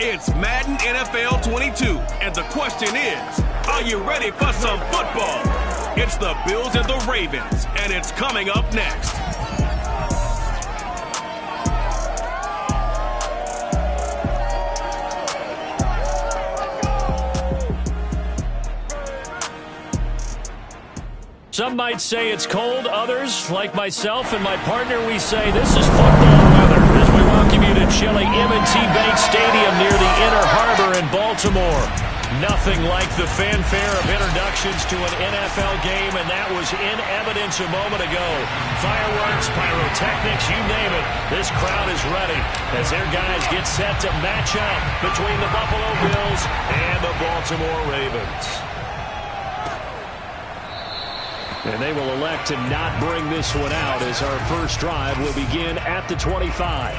It's Madden NFL 22, and the question is, are you ready for some football? It's the Bills and the Ravens, and it's coming up next. Some might say it's cold. Others, like myself and my partner, we say this is football weather as we welcome you to chilly M&T Bank Stadium near the Inner Harbor in Baltimore. Nothing like the fanfare of introductions to an NFL game, and that was in evidence a moment ago. Fireworks, pyrotechnics, you name it. This crowd is ready as their guys get set to match up between the Buffalo Bills and the Baltimore Ravens. And they will elect to not bring this one out as our first drive will begin at the 25.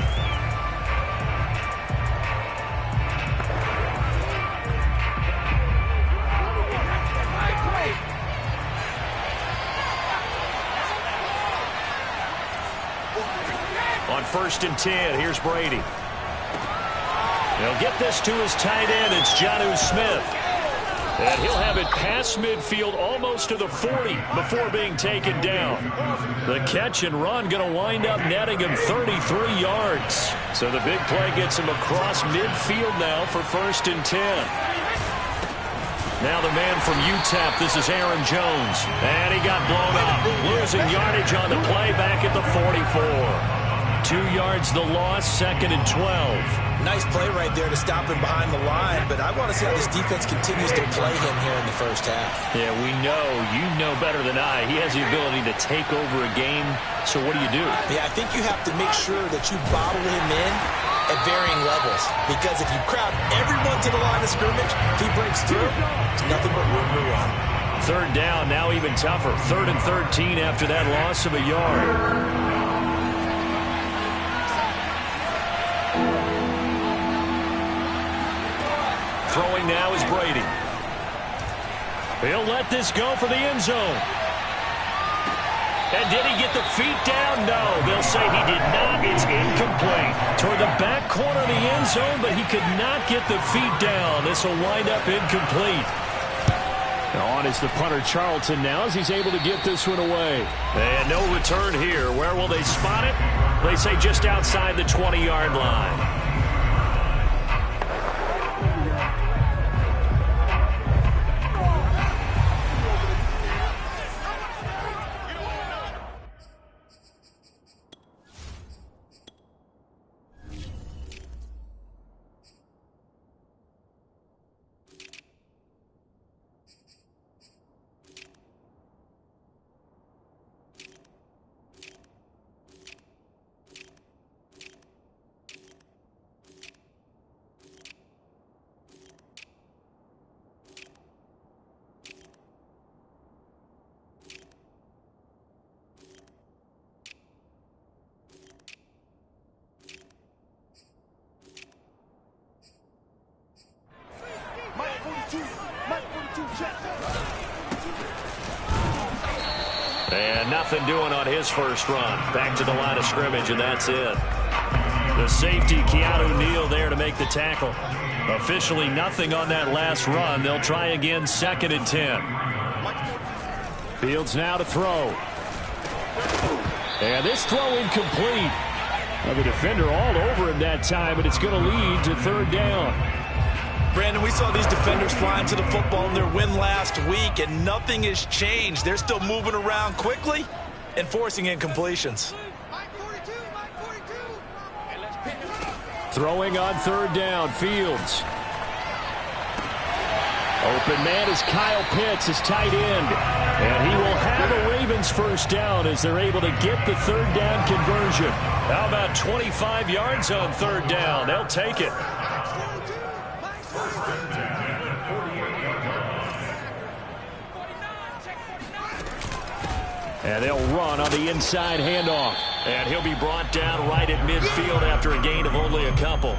On 1st and 10, here's Brady. He'll get this to his tight end. It's Jonnu Smith. And he'll have it past midfield almost to the 40 before being taken down. The catch and run going to wind up netting him 33 yards. So the big play gets him across midfield now for 1st and 10. Now the man from UTEP, this is Aaron Jones. And he got blown up, losing yardage on the play back at the 44. 2 yards the loss, 2nd and 12. Nice play right there to stop him behind the line, but I want to see how this defense continues to play him here in the first half. Yeah, we know, you know better than I, he has the ability to take over a game, so what do you do? Yeah, I think you have to make sure that you bottle him in at varying levels, because if you crowd everyone to the line of scrimmage, if he breaks through, it's nothing but room to run. 3rd down, now even tougher. 3rd and 13 after that loss of a yard. Throwing now is Brady. He'll let this go for the end zone. And did he get the feet down? No, they'll say he did not. It's incomplete. Toward the back corner of the end zone, but he could not get the feet down. This will wind up incomplete. On is the punter Charlton now as he's able to get this one away. And no return here. Where will they spot it? They say just outside the 20-yard line. And nothing doing on his first run. Back to the line of scrimmage, and that's it. The safety, Keanu Neal, there to make the tackle. Officially nothing on that last run. They'll try again, 2nd and 10. Fields now to throw. And this throw incomplete. The defender all over him that time, but it's going to lead to 3rd down. Brandon, we saw these defenders flying to the football in their win last week, and nothing has changed. They're still moving around quickly, and forcing incompletions. Throwing on third down, Fields. Open man is Kyle Pitts, his tight end. And he will have a Ravens first down as they're able to get the third down conversion. How about 25 yards on third down? They'll take it. And they'll run on the inside handoff. And he'll be brought down right at midfield after a gain of only a couple.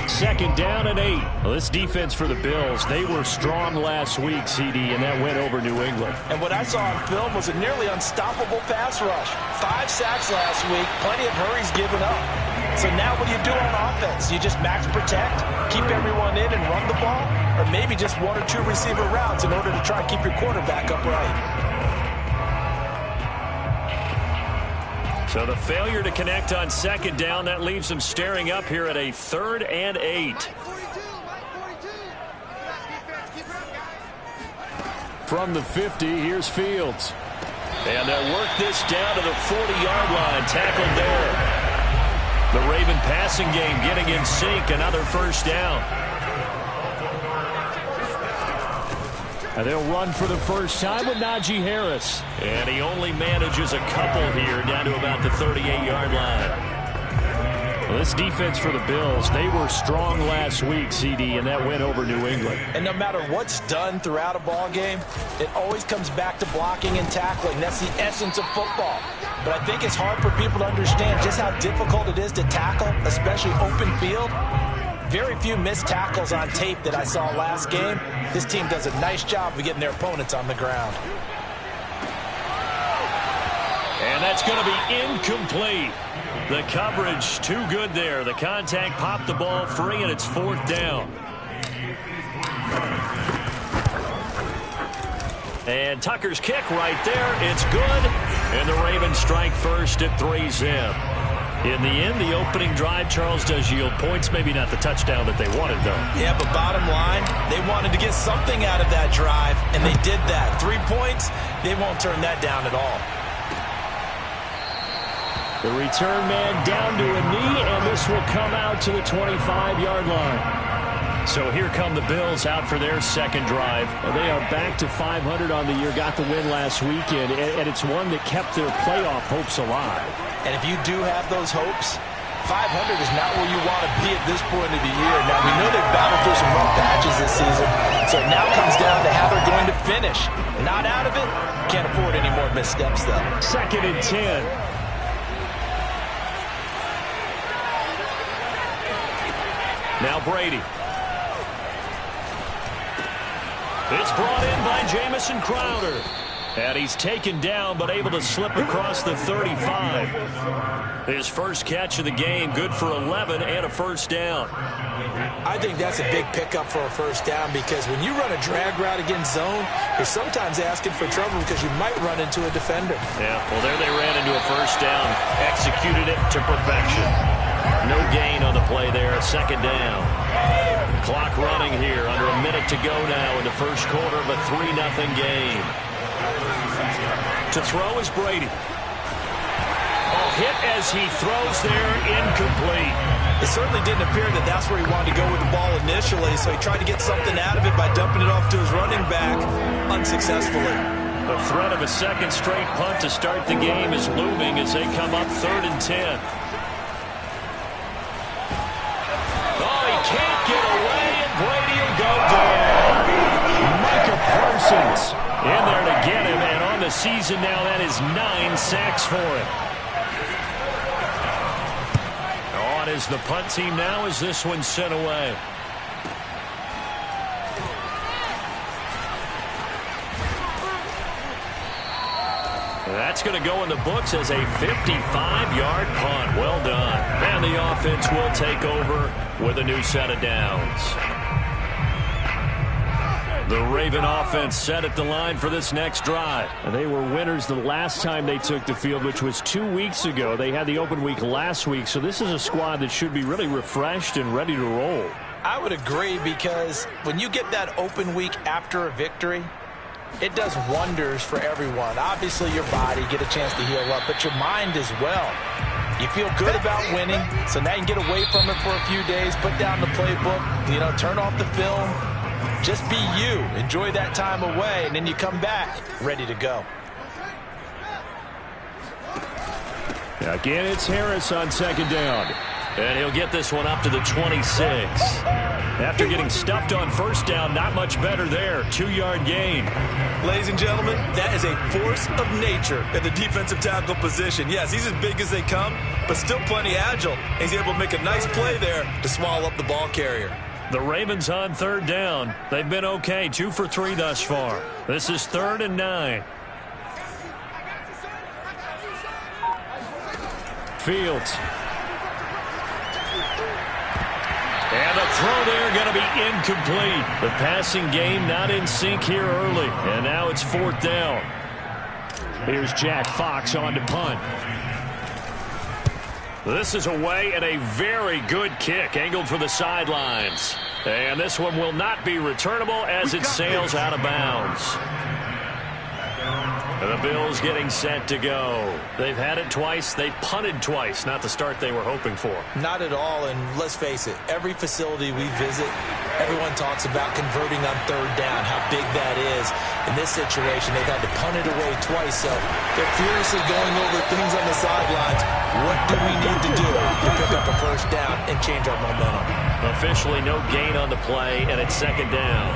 Second down and 8. Well, this defense for the Bills, they were strong last week, CD, and that went over New England. And what I saw on film was a nearly unstoppable pass rush. 5 sacks last week, plenty of hurries given up. So now what do you do on offense? You just max protect, keep everyone in and run the ball? Or maybe just 1 or 2 receiver routes in order to try and keep your quarterback upright? So the failure to connect on second down, that leaves them staring up here at a 3rd and 8. From the 50, here's Fields. And they'll work this down to the 40-yard line, tackled there. The Raven passing game getting in sync, another first down. And they'll run for the first time with Najee Harris. And he only manages a couple here down to about the 38-yard line. Well, this defense for the Bills, they were strong last week, CD, and that went over New England. And no matter what's done throughout a ball game, it always comes back to blocking and tackling. That's the essence of football. But I think it's hard for people to understand just how difficult it is to tackle, especially open field. Very few missed tackles on tape that I saw last game. This team does a nice job of getting their opponents on the ground. And that's going to be incomplete. The coverage too good there. The contact popped the ball free, and it's 4th down. And Tucker's kick right there. It's good. And the Ravens strike first at 3-zip. In the end, the opening drive, Charles, does yield points. Maybe not the touchdown that they wanted, though. Yeah, but bottom line, they wanted to get something out of that drive, and they did that. 3 points, they won't turn that down at all. The return man down to a knee, and this will come out to the 25-yard line. So here come the Bills out for their second drive. They are back to 500 on the year, got the win last weekend, and it's one that kept their playoff hopes alive. And if you do have those hopes, 500 is not where you want to be at this point of the year. Now, we know they've battled through some rough patches this season, so it now comes down to how they're going to finish. Not out of it, can't afford any more missteps, though. 2nd and 10. Now Brady. It's brought in by Jamison Crowder. And he's taken down, but able to slip across the 35. His first catch of the game, good for 11 and a first down. I think that's a big pickup for a first down because when you run a drag route against zone, you're sometimes asking for trouble because you might run into a defender. Yeah, well, there they ran into a first down. Executed it to perfection. No gain on the play there, 2nd down. Clock running here, under a minute to go now in the first quarter of a 3-0 game. To throw is Brady. Oh, hit as he throws there, incomplete. It certainly didn't appear that that's where he wanted to go with the ball initially, so he tried to get something out of it by dumping it off to his running back unsuccessfully. The threat of a second straight punt to start the game is looming as they come up 3rd and 10. Oh, he can't get away, and Brady will go down. Micah Parsons in there to get him, and on the season now, that is 9 sacks for him. On is the punt team now as this one's sent away. That's going to go in the books as a 55-yard punt. Well done. And the offense will take over with a new set of downs. The Raven offense set at the line for this next drive. They were winners the last time they took the field, which was 2 weeks ago. They had the open week last week, so this is a squad that should be really refreshed and ready to roll. I would agree because when you get that open week after a victory, It does wonders for everyone. Obviously, your body, get a chance to heal up, but your mind as well. You feel good about winning, so now you can get away from it for a few days, put down the playbook, turn off the film. Just be you. Enjoy that time away, and then you come back ready to go. Again, it's Harris on second down. And he'll get this one up to the 26. After getting stuffed on first down, not much better there. 2-yard gain. Ladies and gentlemen, that is a force of nature at the defensive tackle position. Yes, he's as big as they come, but still plenty agile. He's able to make a nice play there to swallow up the ball carrier. The Ravens on third down. They've been okay, 2 for 3 thus far. This is 3rd and 9. Fields. And the throw there going to be incomplete. The passing game not in sync here early. And now it's 4th down. Here's Jack Fox on to punt. This is away and a very good kick angled for the sidelines. And this one will not be returnable as it sails out of bounds. And the Bills getting set to go. They've had it twice. They've punted twice. Not the start they were hoping for. Not at all, and let's face it, every facility we visit, everyone talks about converting on third down, how big that is. In this situation, they've had to punt it away twice, so they're furiously going over things on the sidelines. What do we need to do to pick up a first down and change our momentum? Officially no gain on the play, and it's 2nd down.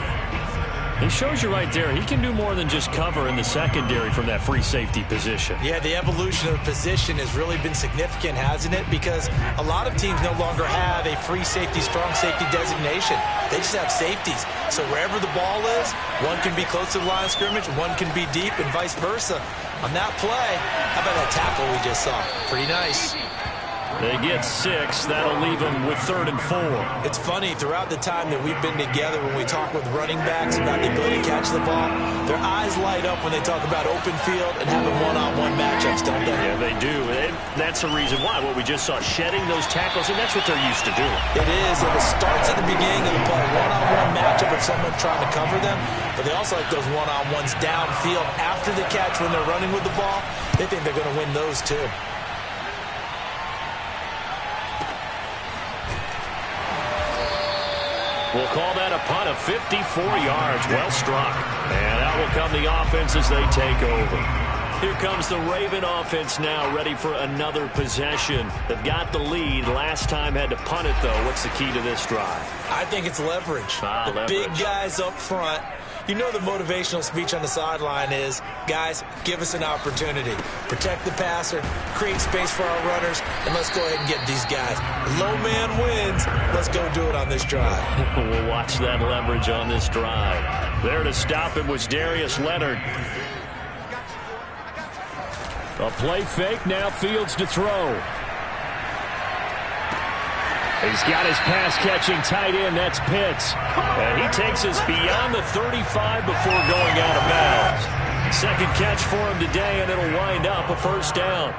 He shows you right there, he can do more than just cover in the secondary from that free safety position. Yeah, the evolution of the position has really been significant, hasn't it? Because a lot of teams no longer have a free safety, strong safety designation. They just have safeties. So wherever the ball is, one can be close to the line of scrimmage, one can be deep, and vice versa. On that play, how about that tackle we just saw? Pretty nice. They get 6. That'll leave them with 3rd and 4. It's funny, throughout the time that we've been together, when we talk with running backs about the ability to catch the ball, their eyes light up when they talk about open field and having one-on-one matchups, don't they? Yeah, they do. And that's the reason why. What we just saw, shedding those tackles, and that's what they're used to doing. It is, and it starts at the beginning of the play. One-on-one matchup of someone trying to cover them, but they also like those one-on-ones downfield after the catch when they're running with the ball. They think they're going to win those, too. We'll call that a punt of 54 yards. Well struck. And out will come the offense as they take over. Here comes the Raven offense now, ready for another possession. They've got the lead. Last time had to punt it, though. What's the key to this drive? I think it's leverage. Leverage. Big guys up front. You know the motivational speech on the sideline is, guys, give us an opportunity. Protect the passer, create space for our runners, and let's go ahead and get these guys. Low man wins. Let's go do it on this drive. We'll watch that leverage on this drive. There to stop him was Darius Leonard. A play fake, now Fields to throw. He's got his pass-catching tight end. That's Pitts. And he takes us beyond the 35 before going out of bounds. Second catch for him today, and it'll wind up a first down.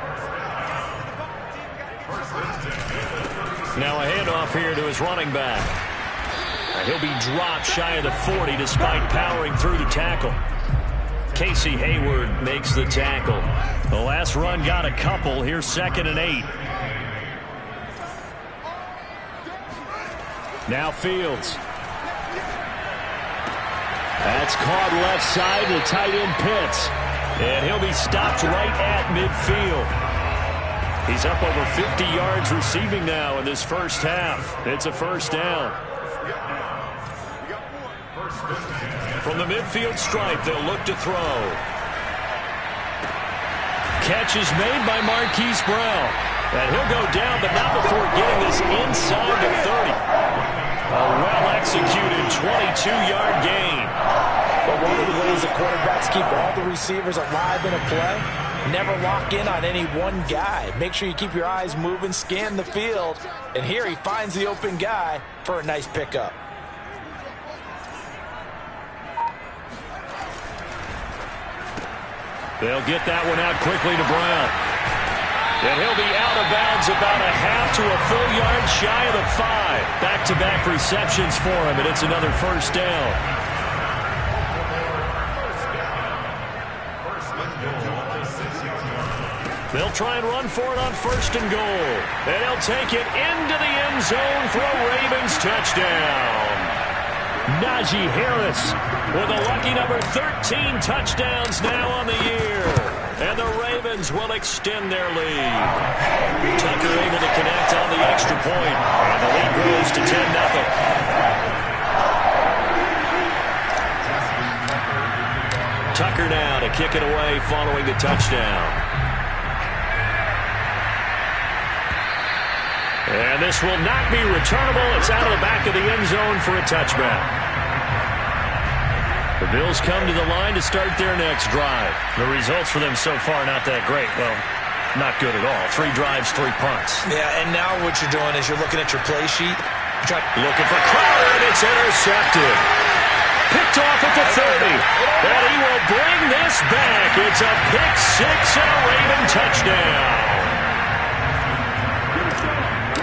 Now a handoff here to his running back. And he'll be dropped shy of the 40 despite powering through the tackle. Casey Hayward makes the tackle. The last run got a couple. Here's 2nd and 8. Now Fields. That's caught left side to tight end Pitts. And he'll be stopped right at midfield. He's up over 50 yards receiving now in this first half. It's a first down. From the midfield stripe, they'll look to throw. Catch is made by Marquise Brown. And he'll go down, but not before getting this inside the 30. A well-executed 22-yard gain. But one of the ways the quarterbacks keep all the receivers alive in a play, never lock in on any one guy. Make sure you keep your eyes moving, scan the field, and here he finds the open guy for a nice pickup. They'll get that one out quickly to Brown. And he'll be out of bounds about a half to a full yard shy of the 5. Back-to-back receptions for him, and it's another first down. They'll try and run for it on 1st and goal. And he'll take it into the end zone for a Ravens touchdown. Najee Harris with a lucky number 13 touchdowns now on the year. And the Ravens will extend their lead. Tucker able to connect on the extra point. And the lead grows to 10-0. Tucker now to kick it away following the touchdown. And this will not be returnable. It's out of the back of the end zone for a touchback. The Bills come to the line to start their next drive. The results for them so far not that great. Well, not good at all. 3 drives, 3 punts. Yeah, and now what you're doing is you're looking at your play sheet. Looking for Crowder, and it's intercepted. Picked off at the 30. And he will bring this back. It's a pick 6 and a Raven touchdown.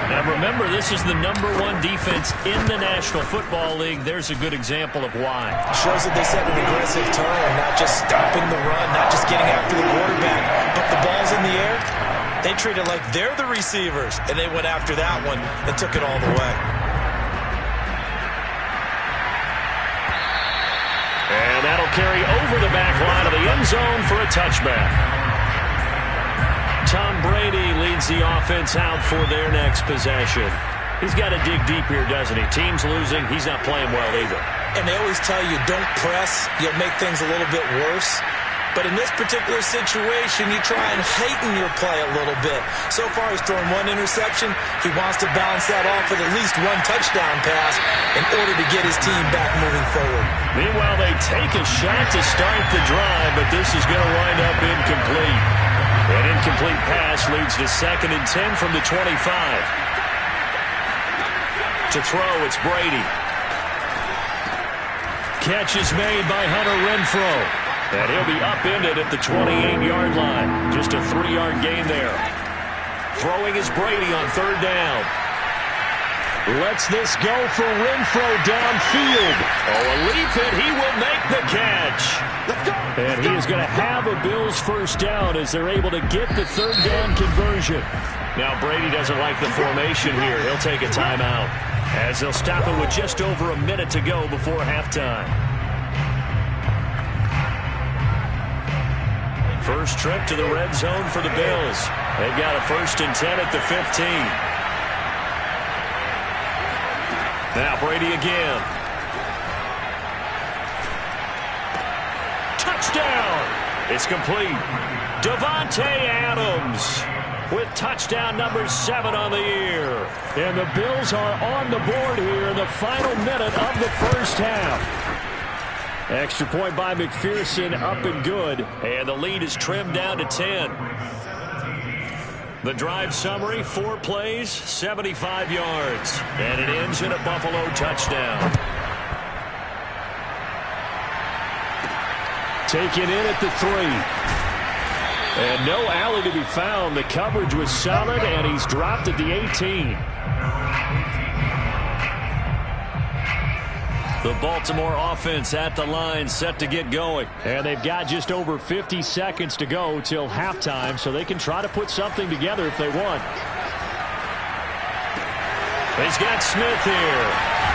Now remember, this is the #1 defense in the National Football League. There's a good example of why. It shows that they set an aggressive tone, not just stopping the run, not just getting after the quarterback, but the ball's in the air. They treat it like they're the receivers, and they went after that one and took it all the way. And that'll carry over the back line of the end zone for a touchback. Tom Brady leads the offense out for their next possession. He's got to dig deep here, doesn't he? Team's losing. He's not playing well either. And they always tell you, don't press. You'll make things a little bit worse. But in this particular situation, you try and heighten your play a little bit. So far, he's thrown 1 interception. He wants to balance that off with at least 1 touchdown pass in order to get his team back moving forward. Meanwhile, they take a shot to start the drive, but this is going to wind up incomplete. An incomplete pass leads to 2nd and 10 from the 25. To throw, it's Brady. Catch is made by Hunter Renfrow. And he'll be upended at the 28-yard line. Just a 3-yard gain there. Throwing is Brady on 3rd down. Lets this go for Renfrow downfield. Oh, a leap hit. He will make the catch. And he is going to have a Bills 1st down as they're able to get the 3rd down conversion. Now Brady doesn't like the formation here. He'll take a timeout as they'll stop it with just over a minute to go before halftime. First trip to the red zone for the Bills. They've got a 1st and 10 at the 15. Now Brady again. Touchdown! It's complete. Davante Adams with touchdown number 7 on the year. And the Bills are on the board here in the final minute of the 1st half. Extra point by McPherson, up and good. And the lead is trimmed down to 10. The drive summary, 4 plays, 75 yards. And it ends in a Buffalo touchdown. Taken in at the 3. And no alley to be found. The coverage was solid, and he's dropped at the 18. The Baltimore offense at the line, set to get going. And they've got just over 50 seconds to go till halftime, so they can try to put something together if they want. He's got Smith here.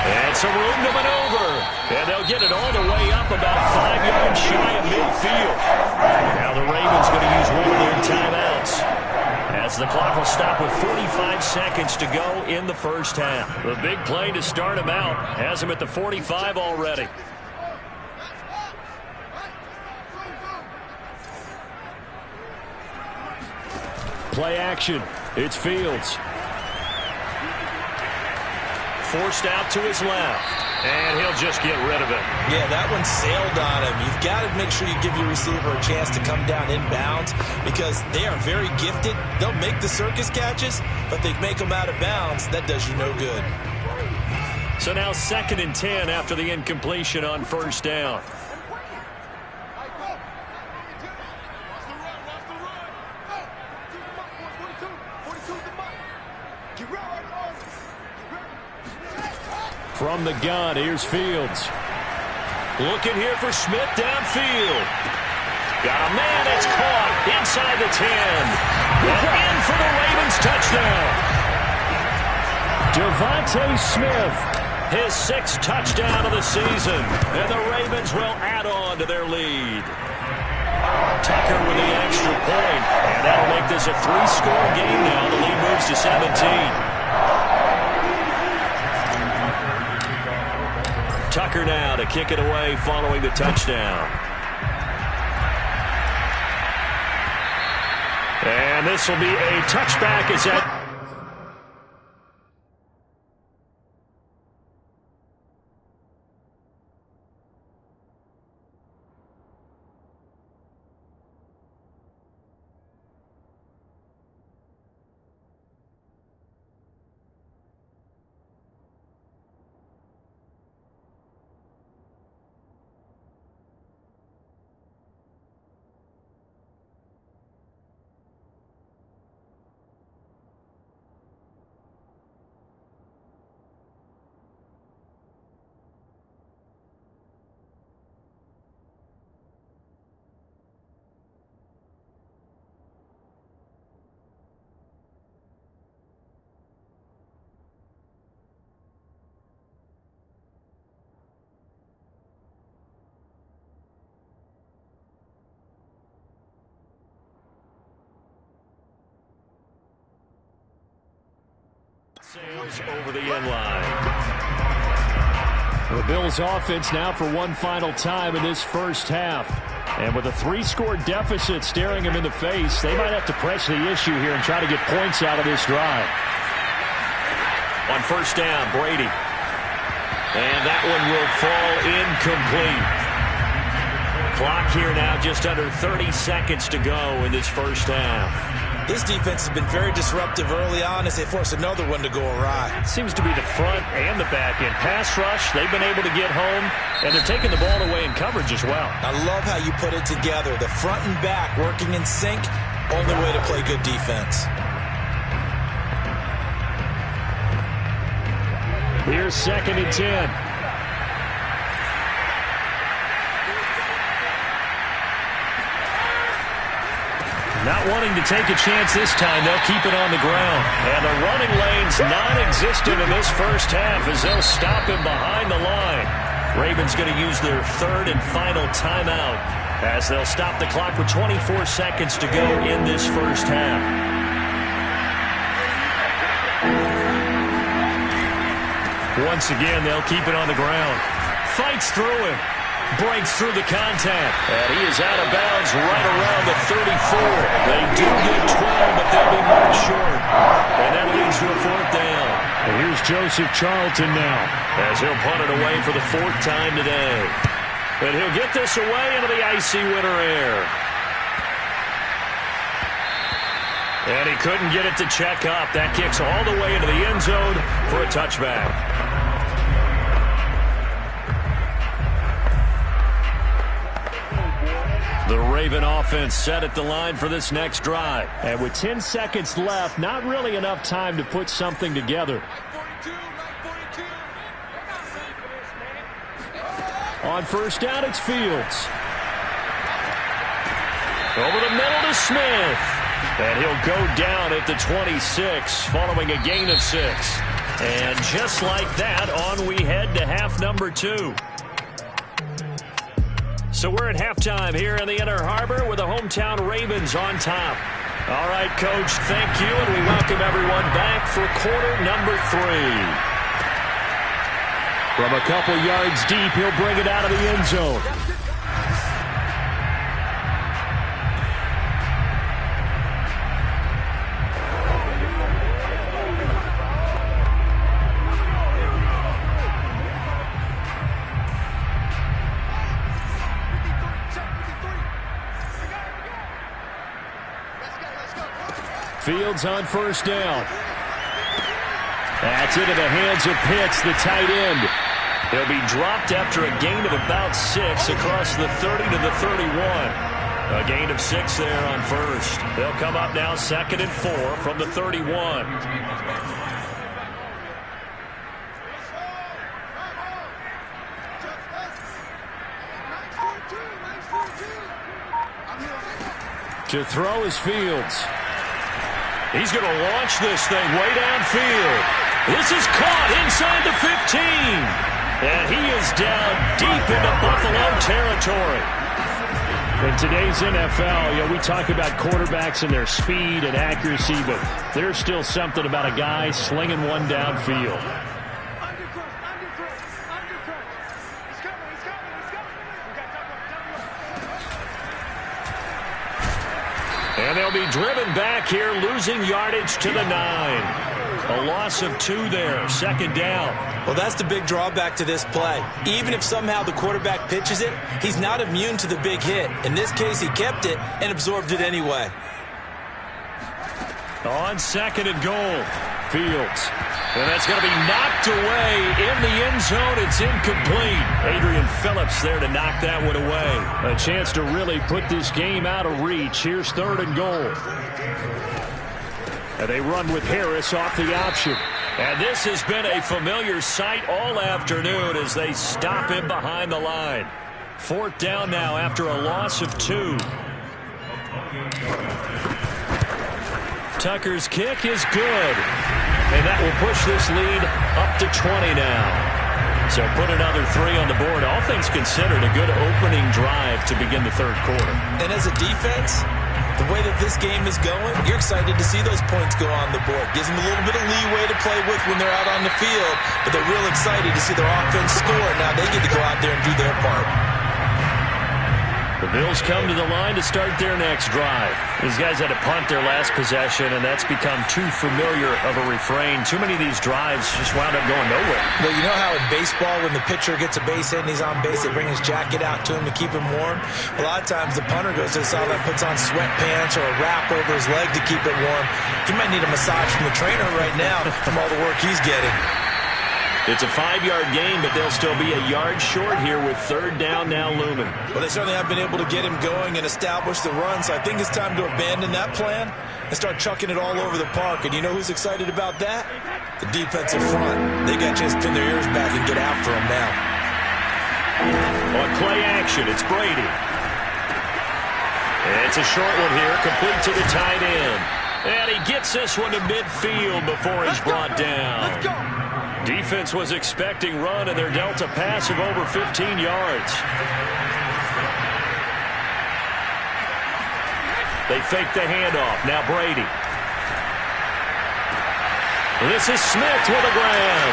And some room to maneuver. And they'll get it all the way up about 5 yards shy of midfield. Now the Ravens going to use one of their timeouts, as the clock will stop with 45 seconds to go in the 1st half. The big play to start him out has him at the 45 already. Play action. It's Fields. Forced out to his left. And he'll just get rid of it. Yeah, that one sailed on him. You've got to make sure you give your receiver a chance to come down inbounds because they are very gifted. They'll make the circus catches, but they make them out of bounds. That does you no good. So now 2nd and 10 after the incompletion on 1st down. From the gun, here's Fields. Looking here for Smith downfield. Got a man that's caught inside the 10. Devontae Smith, his 6th touchdown of the season, and the Ravens will add on to their lead. Tucker with the extra point, and that'll make this a 3-score game now. The lead moves to 17. Tucker now to kick it away following the touchdown. And this will be a touchback as that... Sails over the end line. The Bills offense now for one final time in this first half. And with a 3-score deficit staring them in the face, they might have to press the issue here and try to get points out of this drive. On first down, Brady. And that one will fall incomplete. Clock here now just under 30 seconds to go in this first half. This defense has been very disruptive early on as they force another one to go awry. It seems to be the front and the back end. Pass rush, they've been able to get home, and they're taking the ball away in coverage as well. I love how you put it together. The front and back working in sync, only way to play good defense. Here's 2nd and 10. Not wanting to take a chance this time, they'll keep it on the ground. And the running lane's non-existent in this first half as they'll stop him behind the line. Ravens going to use their 3rd and final timeout as they'll stop the clock with 24 seconds to go in this first half. Once again, they'll keep it on the ground. Fights through him. Breaks through the contact. And he is out of bounds right around the 34. They do get 12, but they'll be marked short. And that leads to a 4th down. And here's Joseph Charlton now as he'll punt it away for the 4th time today. And he'll get this away into the icy winter air. And he couldn't get it to check up. That kicks all the way into the end zone for a touchback. The Raven offense set at the line for this next drive. And with 10 seconds left, not really enough time to put something together. On first down, it's Fields. Over the middle to Smith. And he'll go down at the 26, following a gain of 6. And just like that, on we head to half number 2. So we're at halftime here in the Inner Harbor with the hometown Ravens on top. All right, Coach, thank you, and we welcome everyone back for quarter number 3. From a couple yards deep, he'll bring it out of the end zone. Fields on first down. That's into the hands of Pitts, the tight end. He'll be dropped after a gain of about 6 across the 30 to the 31. A gain of 6 there on first. They'll come up now 2nd and 4 from the 31. To throw is Fields. He's going to launch this thing way downfield. This is caught inside the 15. And he is down deep into Buffalo territory. In today's NFL, we talk about quarterbacks and their speed and accuracy, but there's still something about a guy slinging one downfield. And they'll be driven back here, losing yardage to the 9. A loss of 2 there, second down. Well, that's the big drawback to this play. Even if somehow the quarterback pitches it, he's not immune to the big hit. In this case, he kept it and absorbed it anyway. On second and goal, Fields. And that's going to be knocked away in the end zone. It's incomplete. Adrian Phillips there to knock that one away. A chance to really put this game out of reach. Here's third and goal. And they run with Harris off the option. And this has been a familiar sight all afternoon as they stop him behind the line. Fourth down now after a loss of 2. Tucker's kick is good. And that will push this lead up to 20 now. So put another 3 on the board. All things considered, a good opening drive to begin the third quarter. And as a defense, the way that this game is going, you're excited to see those points go on the board. Gives them a little bit of leeway to play with when they're out on the field, but they're real excited to see their offense score. Now they get to go out there and do their part. The Bills come to the line to start their next drive. These guys had to punt their last possession, and that's become too familiar of a refrain. Too many of these drives just wound up going nowhere. Well, you know how in baseball, when the pitcher gets a base hit and he's on base, they bring his jacket out to him to keep him warm? A lot of times the punter goes to the sideline, puts on sweatpants or a wrap over his leg to keep it warm. He might need a massage from the trainer right now from all the work he's getting. It's a 5-yard gain, but they'll still be a yard short here with third down now looming. Well, they certainly have been able to get him going and establish the run, so I think it's time to abandon that plan and start chucking it all over the park. And you know who's excited about that? The defensive front. They got to just pin their ears back and get after him now. On play action, it's Brady. It's a short one here, complete to the tight end. And he gets this one to midfield before he's brought down. Let's go. Defense was expecting run, and they're dealt a pass of over 15 yards. They fake the handoff. Now Brady. This is Smith with a grab.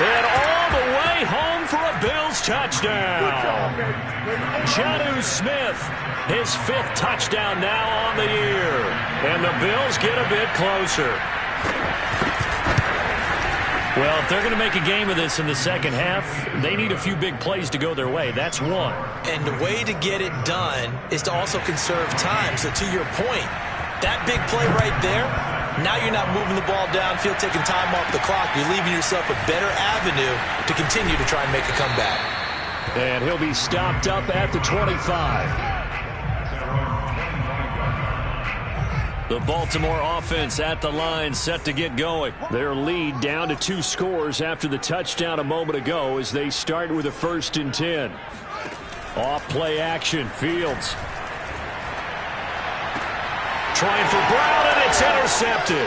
And all the way home for a Bills touchdown. Jonnu Smith, his 5th touchdown now on the year. And the Bills get a bit closer. Well, if they're going to make a game of this in the second half, they need a few big plays to go their way. That's one. And the way to get it done is to also conserve time. So to your point, that big play right there, now you're not moving the ball downfield, taking time off the clock. You're leaving yourself a better avenue to continue to try and make a comeback. And he'll be stopped up at the 25. The Baltimore offense at the line, set to get going. Their lead down to 2 scores after the touchdown a moment ago as they start with a 1st and 10. Off play action, Fields. Trying for Brown, and it's intercepted.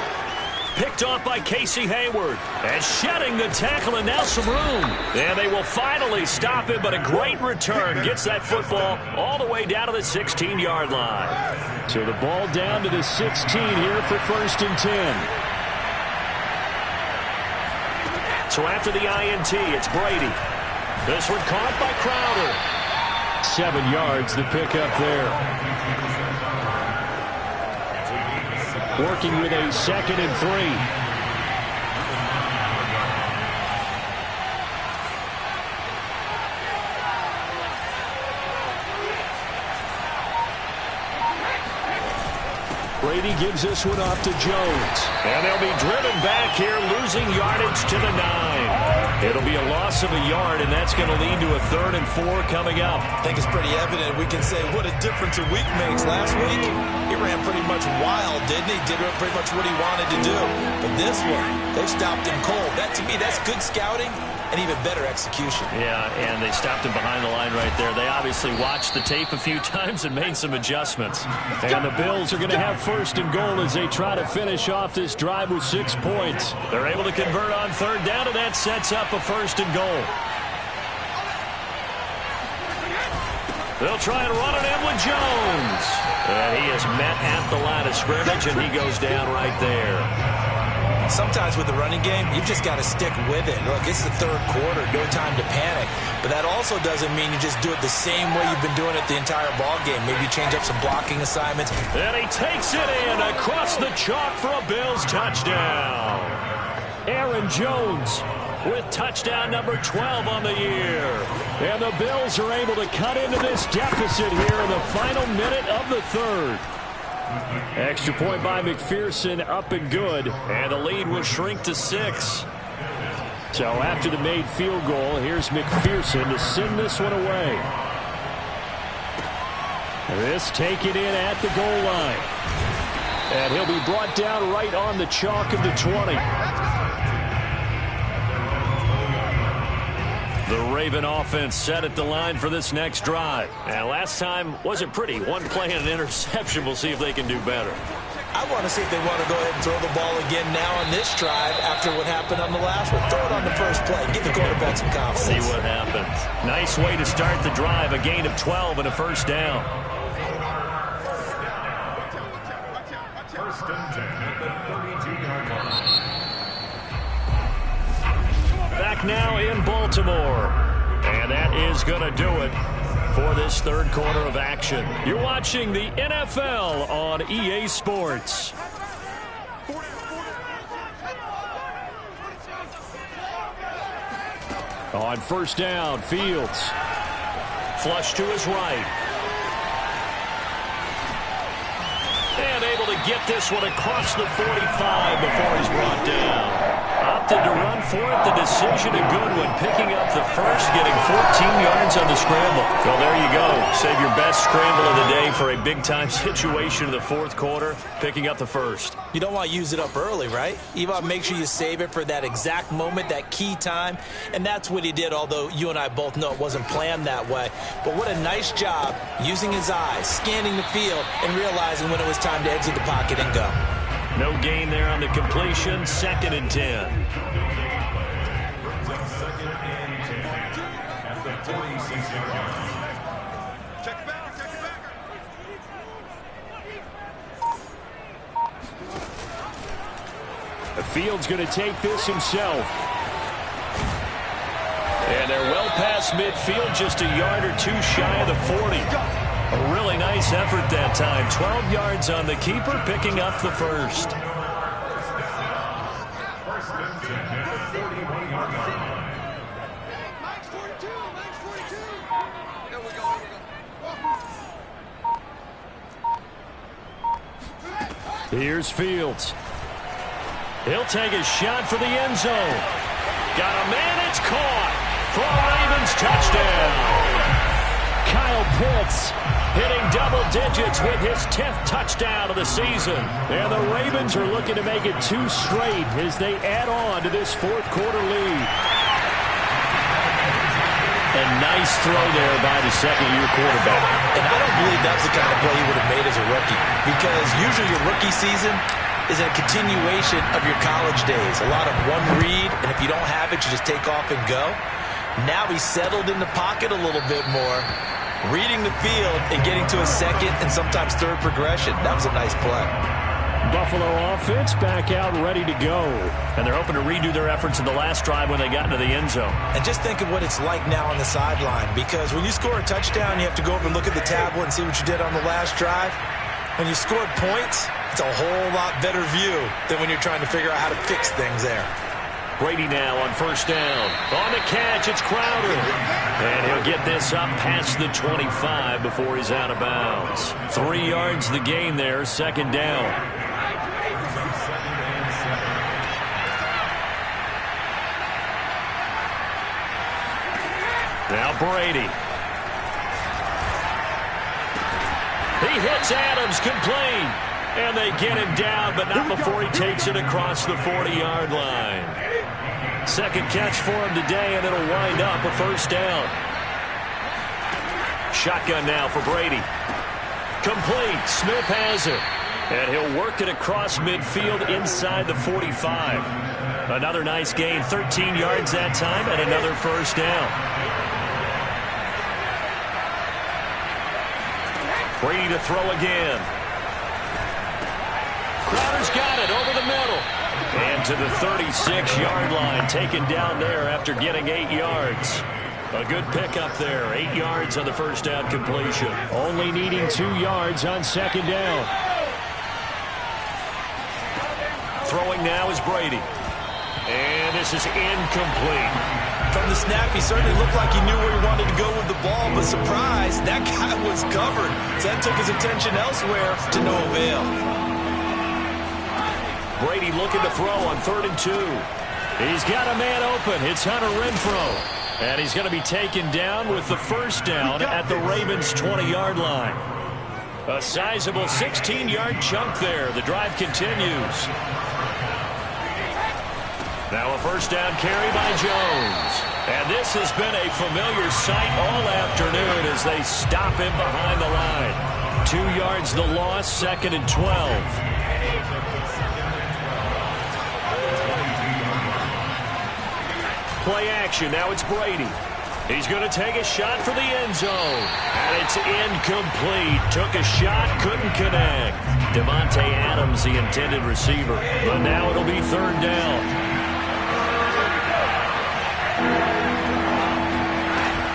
Picked off by Casey Hayward. And shedding the tackle, and now some room. And they will finally stop him, but a great return. Gets that football all the way down to the 16-yard line. So the ball down to the 16 here for 1st and 10. So after the INT, it's Brady. This one caught by Crowder. 7 yards, the pickup there. Working with a 2nd and 3. Brady gives this one off to Jones. And they'll be driven back here, losing yardage to the 9. It'll be a loss of a yard, and that's going to lead to a 3rd and 4 coming up. I think it's pretty evident. We can say what a difference a week makes. Last week, he ran pretty much wild, didn't he? Did pretty much what he wanted to do. But this one, they stopped him cold. That, to me, that's good scouting and even better execution. Yeah, and they stopped him behind the line right there. They obviously watched the tape a few times and made some adjustments. And the Bills are going to have 1st first and goal as they try to finish off this drive with 6 points. They're able to convert on third down, and that sets up a first and goal. They'll try and run it in with Jones. And he is met at the line of scrimmage, and he goes down right there. Sometimes with the running game, you've just got to stick with it. Look, it's the third quarter, no time to panic. But that also doesn't mean you just do it the same way you've been doing it the entire ball game. Maybe change up some blocking assignments. And he takes it in across the chalk for a Bills touchdown. Aaron Jones with touchdown number 12 on the year. And the Bills are able to cut into this deficit here in the final minute of the third. Extra point by McPherson, up and good. And the lead will shrink to 6. So after the made field goal, here's McPherson to send this one away. This taken in at the goal line. And he'll be brought down right on the chalk of the 20. The Raven offense set at the line for this next drive. And last time wasn't pretty. One play and an interception. We'll see if they can do better. I want to see if they want to go ahead and throw the ball again now on this drive after what happened on the last one. Throw it on the first play. Give the quarterback some confidence. See what happens. Nice way to start the drive. A gain of 12 and a first down. First and 10 at the 32-yard line. Back now in Baltimore. And that is going to do it for this third quarter of action. You're watching the NFL on EA Sports. On first down, Fields. Flush to his right. And able to get this one across the 45 before he's brought down. Opted to run for it. The decision a good one. Picking up the first, getting 14 yards on the scramble. Well, there you go. Save your best scramble of the day for a big-time situation in the fourth quarter. Picking up the first. You don't want to use it up early, right? You want to make sure you save it for that exact moment, that key time. And that's what he did, although you and I both know it wasn't planned that way. But what a nice job using his eyes, scanning the field, and realizing when it was time to exit the pocket and go. No gain there on the completion. 2nd and 10. Second and 10 at the 26-yard line. Check it back, check it back. The Field's going to take this himself. And they're well past midfield, just a yard or two shy of the 40. A really nice effort that time. 12 yards on the keeper, picking up the first. First and 10 at the 41-yard line. Max 42, Max 42. Here we go. Here's Fields. He'll take a shot for the end zone. Got a man, it's caught for a Ravens touchdown. Kyle Pitts hitting double digits with his 10th touchdown of the season. And the Ravens are looking to make it 2 straight as they add on to this fourth quarter lead. A nice throw there by the second-year quarterback. And I don't believe that's the kind of play he would have made as a rookie, because usually your rookie season is a continuation of your college days. A lot of one read, and if you don't have it, you just take off and go. Now he's settled in the pocket a little bit more, reading the field and getting to a second and sometimes third progression. That was a nice play. Buffalo offense back out ready to go. And they're hoping to redo their efforts in the last drive when they got into the end zone. And just think of what it's like now on the sideline, because when you score a touchdown, you have to go over and look at the tablet and see what you did on the last drive. When you scored points, it's a whole lot better view than when you're trying to figure out how to fix things there. Brady now on first down. On the catch, it's Crowder. And he'll get this up past the 25 before he's out of bounds. 3 yards the gain there, second down. Now Brady. He hits Adams, complete. And they get him down, but not before he takes it across the 40-yard line. Second catch for him today, and it'll wind up a first down. Shotgun now for Brady. Complete. Smith has it. And he'll work it across midfield inside the 45. Another nice gain, 13 yards that time, and another first down. Brady to throw again. Crowder's got it over the middle. And to the 36-yard line, taken down there after getting 8 yards. A good pickup there, 8 yards on the first down completion. Only needing 2 yards on second down. Throwing now is Brady. And this is incomplete. From the snap, he certainly looked like he knew where he wanted to go with the ball, but surprise, that guy was covered. So that took his attention elsewhere to no avail. Brady looking to throw on 3rd and 2. He's got a man open. It's Hunter Renfrow. And he's going to be taken down with the first down at the Ravens' 20-yard line. A sizable 16-yard chunk there. The drive continues. Now a first down carry by Jones. And this has been a familiar sight all afternoon as they stop him behind the line. 2 yards the loss, 2nd and 12. Play action. Now it's Brady. He's going to take a shot for the end zone. And it's incomplete. Took a shot, couldn't connect. Devontae Adams, the intended receiver. But now it'll be 3rd down.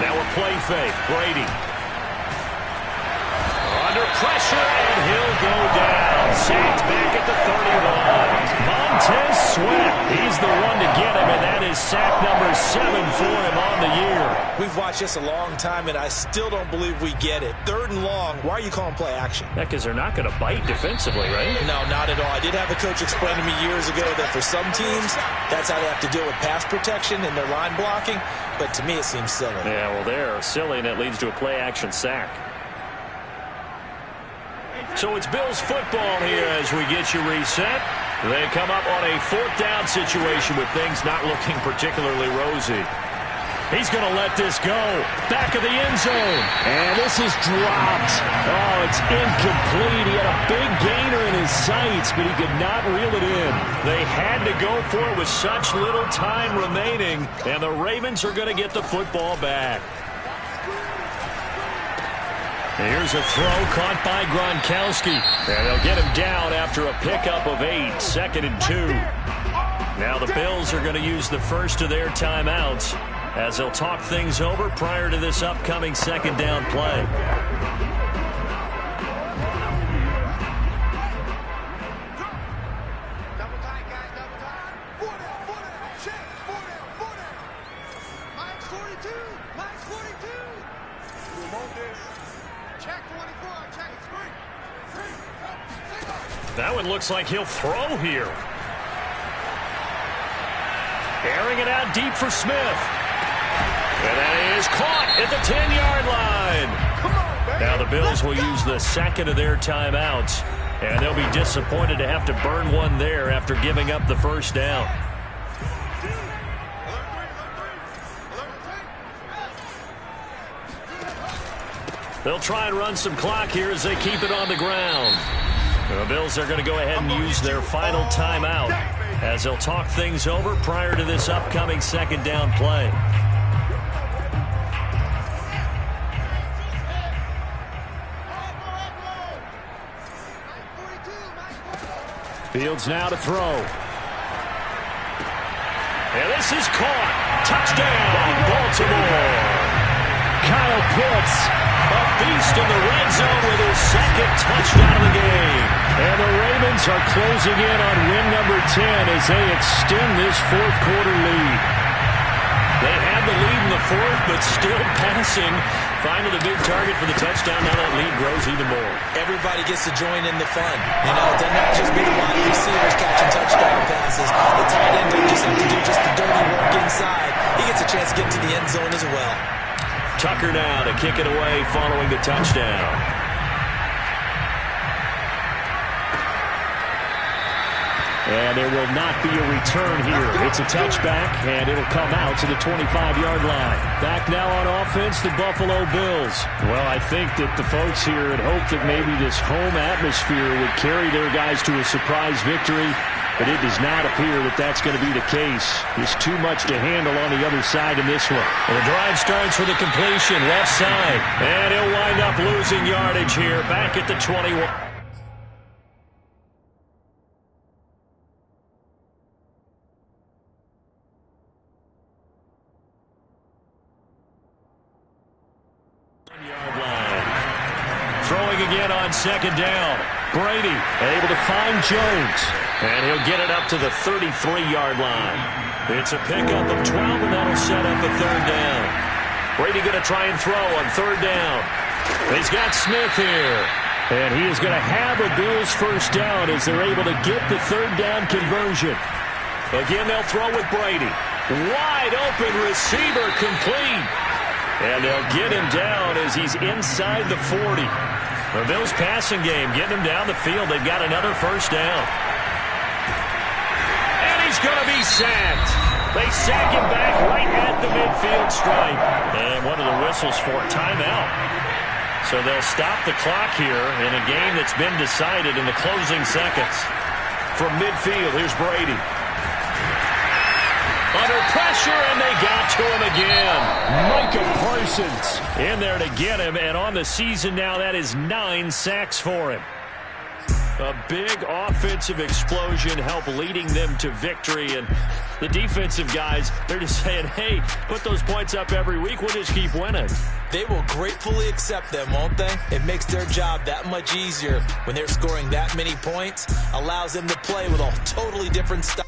Now a play fake. Brady. Under pressure, and he'll go down. Sacked back at the 31. Montez Sweat. He's the one to get him, and that is sack number 7 for him on the year. We've watched this a long time, and I still don't believe we get it. 3rd and long. Why are you calling play action? Yeah, because they're not going to bite defensively, right? No, not at all. I did have a coach explain to me years ago that for some teams, that's how they have to deal with pass protection and their line blocking. But to me, it seems silly. Yeah, well, they're silly, and it leads to a play-action sack. So it's Bills football here as we get you reset. They come up on a 4th down situation with things not looking particularly rosy. He's going to let this go. Back of the end zone. And this is dropped. Oh, it's incomplete. He had a big gainer in his sights, but he could not reel it in. They had to go for it with such little time remaining, and the Ravens are going to get the football back. Here's a throw caught by Gronkowski. And they'll get him down after a pickup of 8, 2nd and 2. Now the Bills are going to use the first of their timeouts as they'll talk things over prior to this upcoming 2nd down play. Double time, guys, double time. 4 down, check, 4 down. Mike's 42, Mike's 42. Remote this. Check 24, check it, 3. That one looks like he'll throw here. Airing it out deep for Smith. And that is caught at the 10-yard line. Now the Bills will use the 2nd of their timeouts, and they'll be disappointed to have to burn one there after giving up the first down. They'll try and run some clock here as they keep it on the ground. The Bills are going to go ahead and use their final timeout as they'll talk things over prior to this upcoming 2nd down play. Fields now to throw. And this is caught. Touchdown, Baltimore. Kyle Pitts, a beast in the red zone with his 2nd touchdown of the game. And the Ravens are closing in on win number 10 as they extend this 4th quarter lead. They had the lead in the 4th, but still passing. Finding the big target for the touchdown. Now that lead grows even more. Everybody gets to join in the fun. You know, it doesn't have to just be the wide receivers catching touchdown passes. The tight end doesn't just have to do just the dirty work inside. He gets a chance to get to the end zone as well. Tucker now to kick it away following the touchdown. And there will not be a return here. It's a touchback, and it'll come out to the 25-yard line. Back now on offense, the Buffalo Bills. Well, I think that the folks here had hoped that maybe this home atmosphere would carry their guys to a surprise victory, but it does not appear that that's going to be the case. There's too much to handle on the other side in this one. And the drive starts with a completion, left side. And he'll wind up losing yardage here, back at the 21. Throwing again on second down. Brady able to find Jones. And he'll get it up to the 33-yard line. It's a pickup of 12, and that'll set up a third down. Brady going to try and throw on third down. He's got Smith here. And he is going to have a Bills first down as they're able to get the third down conversion. Again, they'll throw with Brady. Wide open receiver complete. And they'll get him down as he's inside the 40. The Bills passing game, getting him down the field. They've got another first down. And he's going to be sacked. They sack him back right at the midfield stripe. And one of the whistles for timeout. So they'll stop the clock here in a game that's been decided in the closing seconds. From midfield, here's Brady. Under pressure, and they got to him again. Micah Parsons in there to get him, and on the season now, that is 9 sacks for him. A big offensive explosion helped leading them to victory, and the defensive guys, they're just saying, hey, put those points up every week, we'll just keep winning. They will gratefully accept them, won't they? It makes their job that much easier when they're scoring that many points, allows them to play with a totally different style.